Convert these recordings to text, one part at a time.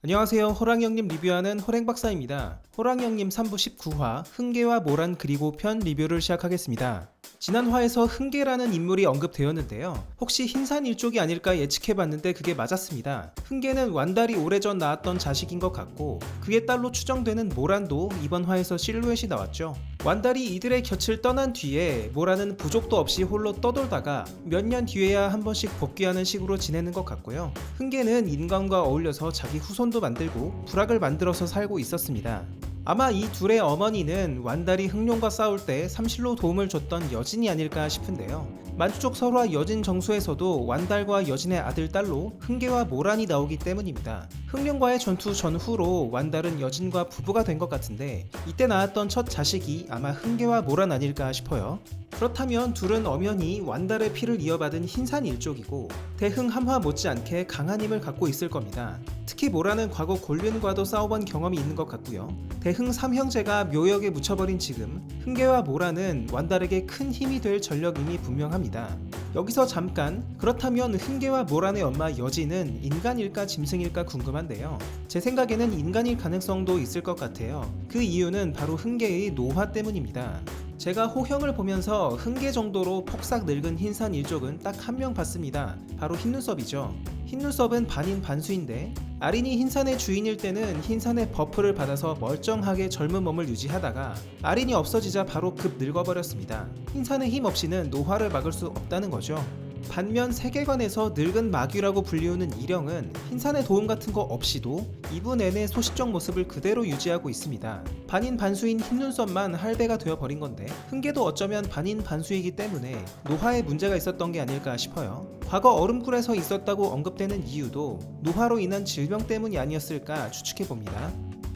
안녕하세요. 호랑이형님 리뷰하는 호랭박사입니다. 호랑이형님 3부 19화 흥계와 모란 그리고 편 리뷰를 시작하겠습니다. 지난 화에서 흥계라는 인물이 언급되었는데요. 혹시 흰산 일족이 아닐까 예측해봤는데 그게 맞았습니다. 흥계는 완달이 오래전 낳았던 자식인 것 같고 그의 딸로 추정되는 모란도 이번 화에서 실루엣이 나왔죠. 완달이 이들의 곁을 떠난 뒤에 모란은 부족도 없이 홀로 떠돌다가 몇 년 뒤에야 한 번씩 복귀하는 식으로 지내는 것 같고요. 흥계는 인간과 어울려서 자기 후손도 만들고 부락을 만들어서 살고 있었습니다. 아마 이 둘의 어머니는 완달이 흥룡과 싸울 때 삼실로 도움을 줬던 여진이 아닐까 싶은데요. 만주족 설화 여진 정수에서도 완달과 여진의 아들 딸로 흥계와 모란이 나오기 때문입니다. 흥룡과의 전투 전후로 완달은 여진과 부부가 된 것 같은데 이때 낳았던 첫 자식이 아마 흥계와 모란 아닐까 싶어요. 그렇다면 둘은 엄연히 완달의 피를 이어받은 흰산 일족이고 대흥 함화 못지않게 강한 힘을 갖고 있을 겁니다. 특히 모란은 과거 곤륜과도 싸워본 경험이 있는 것 같고요. 대흥 삼형제가 묘역에 묻혀버린 지금 흥계와 모란은 완달에게 큰 힘이 될 전력임이 분명합니다. 여기서 잠깐, 그렇다면 흥계와 모란의 엄마 여진은 인간일까 짐승일까 궁금한데요. 제 생각에는 인간일 가능성도 있을 것 같아요. 그 이유는 바로 흥계의 노화 때문입니다. 제가 호형을 보면서 흥계 정도로 폭삭 늙은 흰산 일족은 딱 한 명 봤습니다. 바로 흰눈썹이죠. 흰눈썹은 반인 반수인데 아린이 흰산의 주인일 때는 흰산의 버프를 받아서 멀쩡하게 젊은 몸을 유지하다가 아린이 없어지자 바로 급 늙어버렸습니다. 흰산의 힘 없이는 노화를 막을 수 없다는 거죠. 반면 세계관에서 늙은 마귀라고 불리우는 이령은 흰산의 도움 같은 거 없이도 2부 내내 소시적 모습을 그대로 유지하고 있습니다. 반인 반수인 흰눈썹만 할배가 되어버린 건데 흥계도 어쩌면 반인 반수이기 때문에 노화에 문제가 있었던 게 아닐까 싶어요. 과거 얼음굴에서 있었다고 언급되는 이유도 노화로 인한 질병 때문이 아니었을까 추측해봅니다.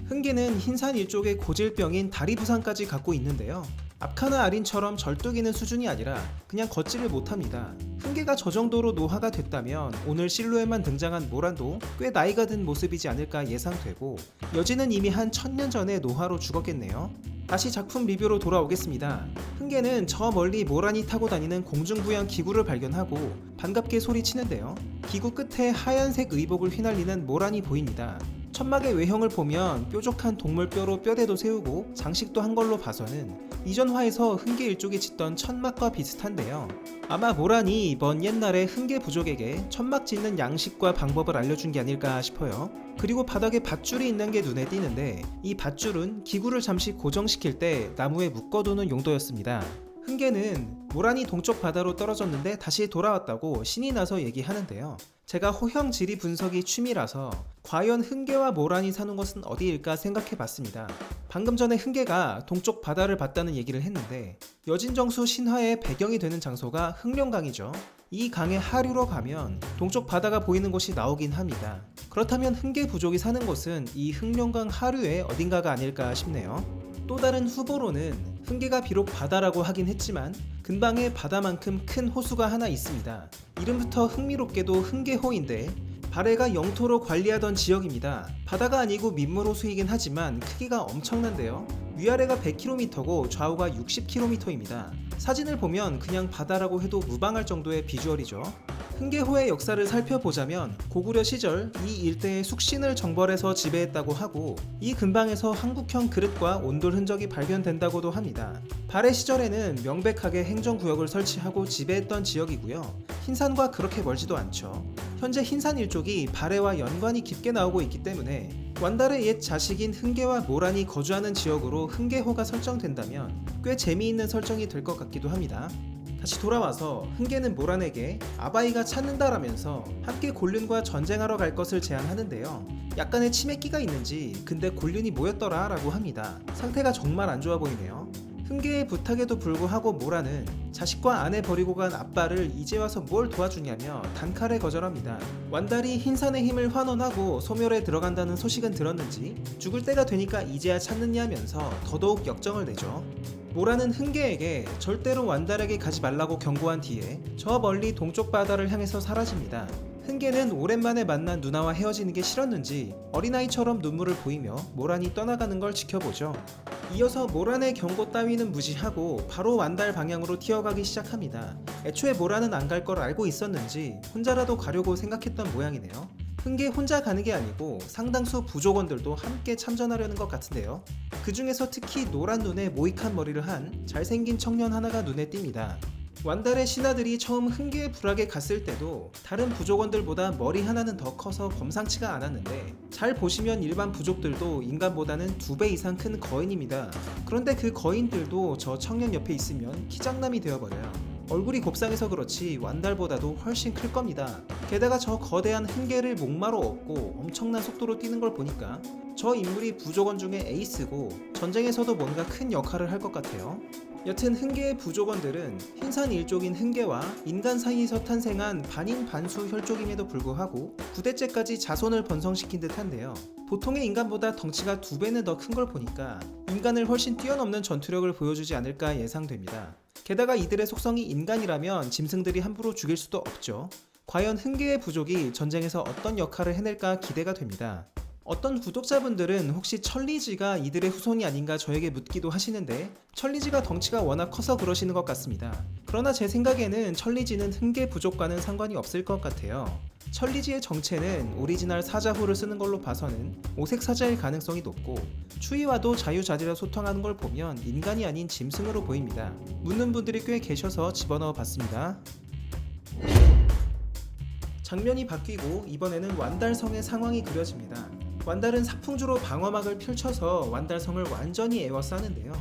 흥계는 흰산 일족의 고질병인 다리 부상까지 갖고 있는데요. 압카나 아린처럼 절뚝이는 수준이 아니라 그냥 걷지를 못합니다. 흥계가 저 정도로 노화가 됐다면 오늘 실루엣만 등장한 모란도 꽤 나이가 든 모습이지 않을까 예상되고 여진은 이미 한 1000년 전에 노화로 죽었겠네요. 다시 작품 리뷰로 돌아오겠습니다. 흥계는 저 멀리 모란이 타고 다니는 공중부양 기구를 발견하고 반갑게 소리치는데요. 기구 끝에 하얀색 의복을 휘날리는 모란이 보입니다. 천막의 외형을 보면 뾰족한 동물뼈로 뼈대도 세우고 장식도 한 걸로 봐서는 이전 화에서 흥계 일족이 짓던 천막과 비슷한데요. 아마 모란이 먼 옛날에 흥계 부족에게 천막 짓는 양식과 방법을 알려준 게 아닐까 싶어요. 그리고 바닥에 밧줄이 있는 게 눈에 띄는데 이 밧줄은 기구를 잠시 고정시킬 때 나무에 묶어두는 용도였습니다. 흥계는 모란이 동쪽 바다로 떨어졌는데 다시 돌아왔다고 신이 나서 얘기하는데요. 제가 호형 지리 분석이 취미라서 과연 흥계와 모란이 사는 곳은 어디일까 생각해봤습니다. 방금 전에 흥계가 동쪽 바다를 봤다는 얘기를 했는데 여진정수 신화의 배경이 되는 장소가 흥룡강이죠. 이 강의 하류로 가면 동쪽 바다가 보이는 곳이 나오긴 합니다. 그렇다면 흥계 부족이 사는 곳은 이 흥룡강 하류의 어딘가가 아닐까 싶네요. 또 다른 후보로는 흥계가 비록 바다라고 하긴 했지만 근방에 바다만큼 큰 호수가 하나 있습니다. 이름부터 흥미롭게도 흥계호인데 발해가 영토로 관리하던 지역입니다. 바다가 아니고 민물호수이긴 하지만 크기가 엄청난데요. 위아래가 100km고 좌우가 60km입니다. 사진을 보면 그냥 바다라고 해도 무방할 정도의 비주얼이죠. 흥계호의 역사를 살펴보자면 고구려 시절 이 일대의 숙신을 정벌해서 지배했다고 하고 이 근방에서 한국형 그릇과 온돌 흔적이 발견된다고도 합니다. 발해 시절에는 명백하게 행정구역을 설치하고 지배했던 지역이고요. 흰산과 그렇게 멀지도 않죠. 현재 흰산 일족이 발해와 연관이 깊게 나오고 있기 때문에 완달의 옛 자식인 흥계와 모란이 거주하는 지역으로 흥계호가 설정된다면 꽤 재미있는 설정이 될 것 같기도 합니다. 다시 돌아와서 흥계는 모란에게 아바이가 찾는다라면서 함께 곤륜과 전쟁하러 갈 것을 제안하는데요. 약간의 치매기가 있는지 근데 곤륜이 뭐였더라 라고 합니다. 상태가 정말 안 좋아 보이네요. 흥계의 부탁에도 불구하고 모란은 자식과 아내 버리고 간 아빠를 이제 와서 뭘 도와주냐며 단칼에 거절합니다. 완달이 흰산의 힘을 환원하고 소멸에 들어간다는 소식은 들었는지 죽을 때가 되니까 이제야 찾느냐면서 더더욱 역정을 내죠. 모란은 흥계에게 절대로 완달에게 가지 말라고 경고한 뒤에 저 멀리 동쪽 바다를 향해서 사라집니다. 흥계는 오랜만에 만난 누나와 헤어지는 게 싫었는지 어린아이처럼 눈물을 보이며 모란이 떠나가는 걸 지켜보죠. 이어서 모란의 경고 따위는 무시하고 바로 완달 방향으로 튀어가기 시작합니다. 애초에 모란은 안 갈 걸 알고 있었는지 혼자라도 가려고 생각했던 모양이네요. 흥계 혼자 가는 게 아니고 상당수 부족원들도 함께 참전하려는 것 같은데요. 그 중에서 특히 노란 눈에 모이칸 머리를 한 잘생긴 청년 하나가 눈에 띕니다. 완달의 신하들이 처음 흥계의 불악에 갔을 때도 다른 부족원들보다 머리 하나는 더 커서 범상치가 않았는데, 잘 보시면 일반 부족들도 인간보다는 2배 이상 큰 거인입니다. 그런데 그 거인들도 저 청년 옆에 있으면 키장남이 되어버려요. 얼굴이 곱상해서 그렇지 완달보다도 훨씬 클 겁니다. 게다가 저 거대한 흥계를 목마로 얻고 엄청난 속도로 뛰는 걸 보니까 저 인물이 부족원 중에 에이스고 전쟁에서도 뭔가 큰 역할을 할 것 같아요. 여튼 흥계의 부족원들은 흰산 일족인 흥계와 인간 사이에서 탄생한 반인 반수 혈족임에도 불구하고 9대째까지 자손을 번성시킨 듯한데요. 보통의 인간보다 덩치가 2배는 더 큰 걸 보니까 인간을 훨씬 뛰어넘는 전투력을 보여주지 않을까 예상됩니다. 게다가 이들의 속성이 인간이라면 짐승들이 함부로 죽일 수도 없죠. 과연 흥계의 부족이 전쟁에서 어떤 역할을 해낼까 기대가 됩니다. 어떤 구독자분들은 혹시 천리지가 이들의 후손이 아닌가 저에게 묻기도 하시는데, 천리지가 덩치가 워낙 커서 그러시는 것 같습니다. 그러나 제 생각에는 천리지는 흥계 부족과는 상관이 없을 것 같아요. 천리지의 정체는 오리지널 사자후를 쓰는 걸로 봐서는 오색 사자일 가능성이 높고, 추위와도 자유자재로 소통하는 걸 보면 인간이 아닌 짐승으로 보입니다. 묻는 분들이 꽤 계셔서 집어넣어 봤습니다. 장면이 바뀌고 이번에는 완달성의 상황이 그려집니다. 완달은 사풍주로 방어막을 펼쳐서 완달성을 완전히 에워싸는데요.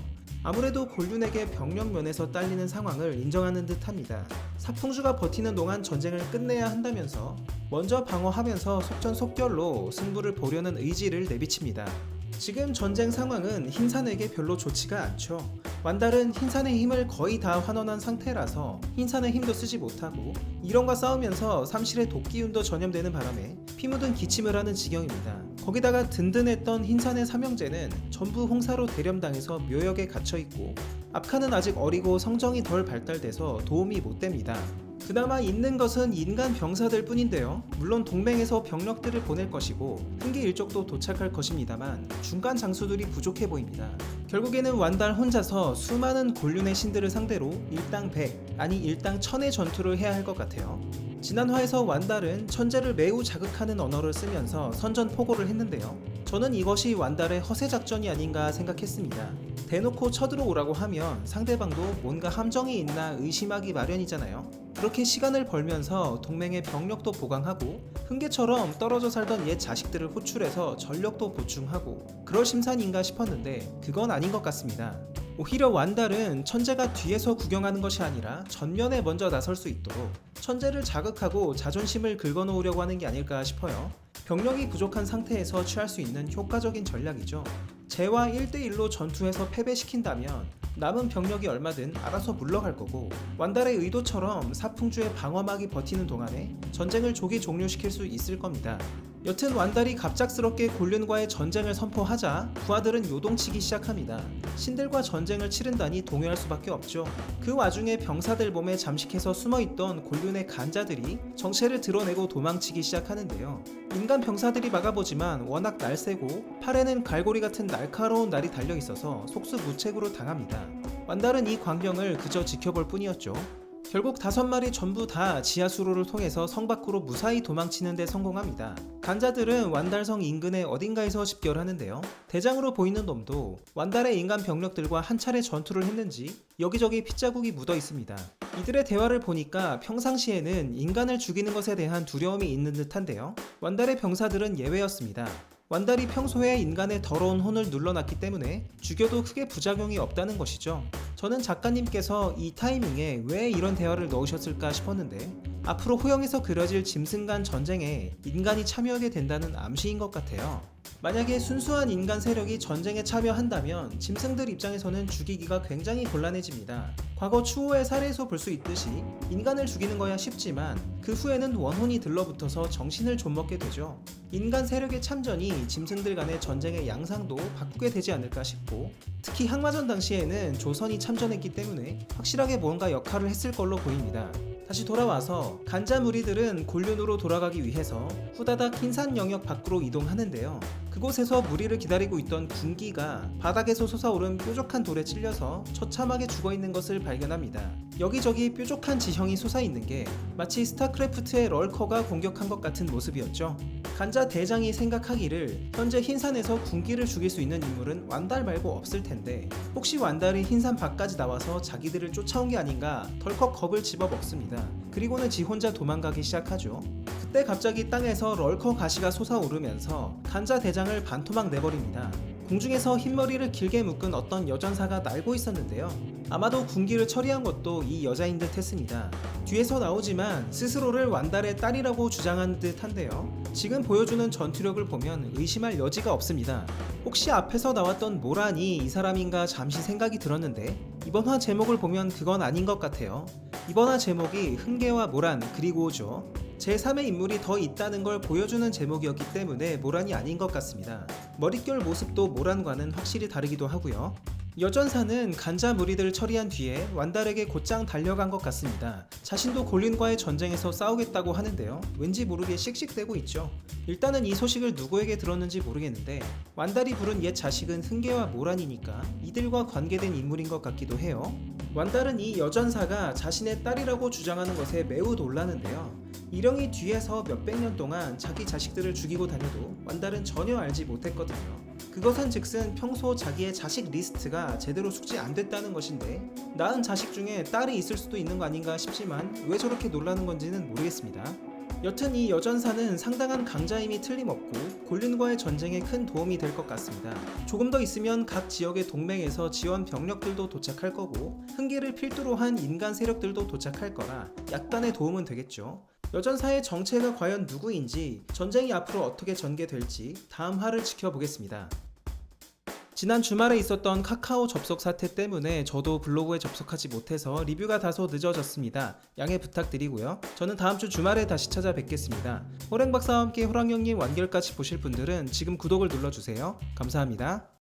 아무래도 곤륜에게 병력 면에서 딸리는 상황을 인정하는 듯합니다. 사풍주가 버티는 동안 전쟁을 끝내야 한다면서 먼저 방어하면서 속전속결로 승부를 보려는 의지를 내비칩니다. 지금 전쟁 상황은 흰산에게 별로 좋지가 않죠. 완달은 흰산의 힘을 거의 다 환원한 상태라서 흰산의 힘도 쓰지 못하고 이런과 싸우면서 삼실의 도끼운도 전염되는 바람에 피 묻은 기침을 하는 지경입니다. 거기다가 든든했던 흰산의 삼형제는 전부 홍사로 대령당해서 묘역에 갇혀있고, 압칸은 아직 어리고 성정이 덜 발달돼서 도움이 못됩니다. 그나마 있는 것은 인간 병사들 뿐인데요. 물론 동맹에서 병력들을 보낼 것이고 흥계 일족도 도착할 것입니다만 중간 장수들이 부족해 보입니다. 결국에는 완달 혼자서 수많은 곤륜의 신들을 상대로 일당 100, 아니 일당 1000의 전투를 해야 할 것 같아요. 지난 화에서 완달은 천재를 매우 자극하는 언어를 쓰면서 선전포고를 했는데요. 저는 이것이 완달의 허세 작전이 아닌가 생각했습니다. 대놓고 쳐들어오라고 하면 상대방도 뭔가 함정이 있나 의심하기 마련이잖아요. 그렇게 시간을 벌면서 동맹의 병력도 보강하고 흥계처럼 떨어져 살던 옛 자식들을 호출해서 전력도 보충하고 그럴 심산인가 싶었는데 그건 아닌 것 같습니다. 오히려 완달은 천재가 뒤에서 구경하는 것이 아니라 전면에 먼저 나설 수 있도록 천재를 자극하고 자존심을 긁어놓으려고 하는 게 아닐까 싶어요. 병력이 부족한 상태에서 취할 수 있는 효과적인 전략이죠. 재와 1대1로 전투해서 패배시킨다면 남은 병력이 얼마든 알아서 물러갈 거고, 완달의 의도처럼 사풍주의 방어막이 버티는 동안에 전쟁을 조기 종료시킬 수 있을 겁니다. 여튼 완달이 갑작스럽게 곤륜과의 전쟁을 선포하자 부하들은 요동치기 시작합니다. 신들과 전쟁을 치른다니 동요할 수밖에 없죠. 그 와중에 병사들 몸에 잠식해서 숨어있던 곤륜의 간자들이 정체를 드러내고 도망치기 시작하는데요. 인간 병사들이 막아보지만 워낙 날쌔고 팔에는 갈고리 같은 날카로운 날이 달려있어서 속수무책으로 당합니다. 완달은 이 광경을 그저 지켜볼 뿐이었죠. 결국 5마리 전부 다 지하수로를 통해서 성 밖으로 무사히 도망치는 데 성공합니다. 간자들은 완달성 인근의 어딘가에서 집결하는데요. 대장으로 보이는 놈도 완달의 인간 병력들과 한 차례 전투를 했는지 여기저기 핏자국이 묻어 있습니다. 이들의 대화를 보니까 평상시에는 인간을 죽이는 것에 대한 두려움이 있는 듯한데요. 완달의 병사들은 예외였습니다. 완달이 평소에 인간의 더러운 혼을 눌러놨기 때문에 죽여도 크게 부작용이 없다는 것이죠. 저는 작가님께서 이 타이밍에 왜 이런 대화를 넣으셨을까 싶었는데 앞으로 호영에서 그려질 짐승 간 전쟁에 인간이 참여하게 된다는 암시인 것 같아요. 만약에 순수한 인간 세력이 전쟁에 참여한다면 짐승들 입장에서는 죽이기가 굉장히 곤란해집니다. 과거 추호의 사례에서 볼 수 있듯이 인간을 죽이는 거야 쉽지만 그 후에는 원혼이 들러붙어서 정신을 좀먹게 되죠. 인간 세력의 참전이 짐승들 간의 전쟁의 양상도 바꾸게 되지 않을까 싶고, 특히 항마전 당시에는 조선이 참전했기 때문에 확실하게 뭔가 역할을 했을 걸로 보입니다. 다시 돌아와서 간자 무리들은 곤륜으로 돌아가기 위해서 후다닥 흰산 영역 밖으로 이동하는데요. 그곳에서 무리를 기다리고 있던 군기가 바닥에서 솟아오른 뾰족한 돌에 찔려서 처참하게 죽어있는 것을 발견합니다. 여기저기 뾰족한 지형이 솟아있는 게 마치 스타크래프트의 럴커가 공격한 것 같은 모습이었죠. 간자 대장이 생각하기를 현재 흰산에서 군기를 죽일 수 있는 인물은 완달 말고 없을 텐데 혹시 완달이 흰산 밖까지 나와서 자기들을 쫓아온 게 아닌가 덜컥 겁을 집어먹습니다. 그리고는 지 혼자 도망가기 시작하죠. 그때 갑자기 땅에서 럴커 가시가 솟아오르면서 간자 대장을 반토막 내버립니다. 공중에서 흰머리를 길게 묶은 어떤 여전사가 날고 있었는데요. 아마도 군기를 처리한 것도 이 여자인 듯 했습니다. 뒤에서 나오지만 스스로를 완달의 딸이라고 주장한 듯 한데요. 지금 보여주는 전투력을 보면 의심할 여지가 없습니다. 혹시 앞에서 나왔던 모란이 이 사람인가 잠시 생각이 들었는데 이번 화 제목을 보면 그건 아닌 것 같아요. 이번 화 제목이 흥계와 모란 그리고죠. 제3의 인물이 더 있다는 걸 보여주는 제목이었기 때문에 모란이 아닌 것 같습니다. 머릿결 모습도 모란과는 확실히 다르기도 하고요. 여전사는 간자 무리들을 처리한 뒤에 완달에게 곧장 달려간 것 같습니다. 자신도 골린과의 전쟁에서 싸우겠다고 하는데요. 왠지 모르게 씩씩대고 있죠. 일단은 이 소식을 누구에게 들었는지 모르겠는데 완달이 부른 옛 자식은 흥계와 모란이니까 이들과 관계된 인물인 것 같기도 해요. 완달은 이 여전사가 자신의 딸이라고 주장하는 것에 매우 놀라는데요. 일영이 뒤에서 몇백 년 동안 자기 자식들을 죽이고 다녀도 완달은 전혀 알지 못했거든요. 그것은 즉슨 평소 자기의 자식 리스트가 제대로 숙지 안 됐다는 것인데 낳은 자식 중에 딸이 있을 수도 있는 거 아닌가 싶지만 왜 저렇게 놀라는 건지는 모르겠습니다. 여튼 이 여전사는 상당한 강자임이 틀림없고 골린과의 전쟁에 큰 도움이 될 것 같습니다. 조금 더 있으면 각 지역의 동맹에서 지원 병력들도 도착할 거고 흥계를 필두로 한 인간 세력들도 도착할 거라 약간의 도움은 되겠죠. 여전사의 정체가 과연 누구인지 전쟁이 앞으로 어떻게 전개될지 다음 화를 지켜보겠습니다. 지난 주말에 있었던 카카오 접속 사태 때문에 저도 블로그에 접속하지 못해서 리뷰가 다소 늦어졌습니다. 양해 부탁드리고요. 저는 다음 주 주말에 다시 찾아뵙겠습니다. 호랭박사와 함께 호랑형님 완결까지 보실 분들은 지금 구독을 눌러주세요. 감사합니다.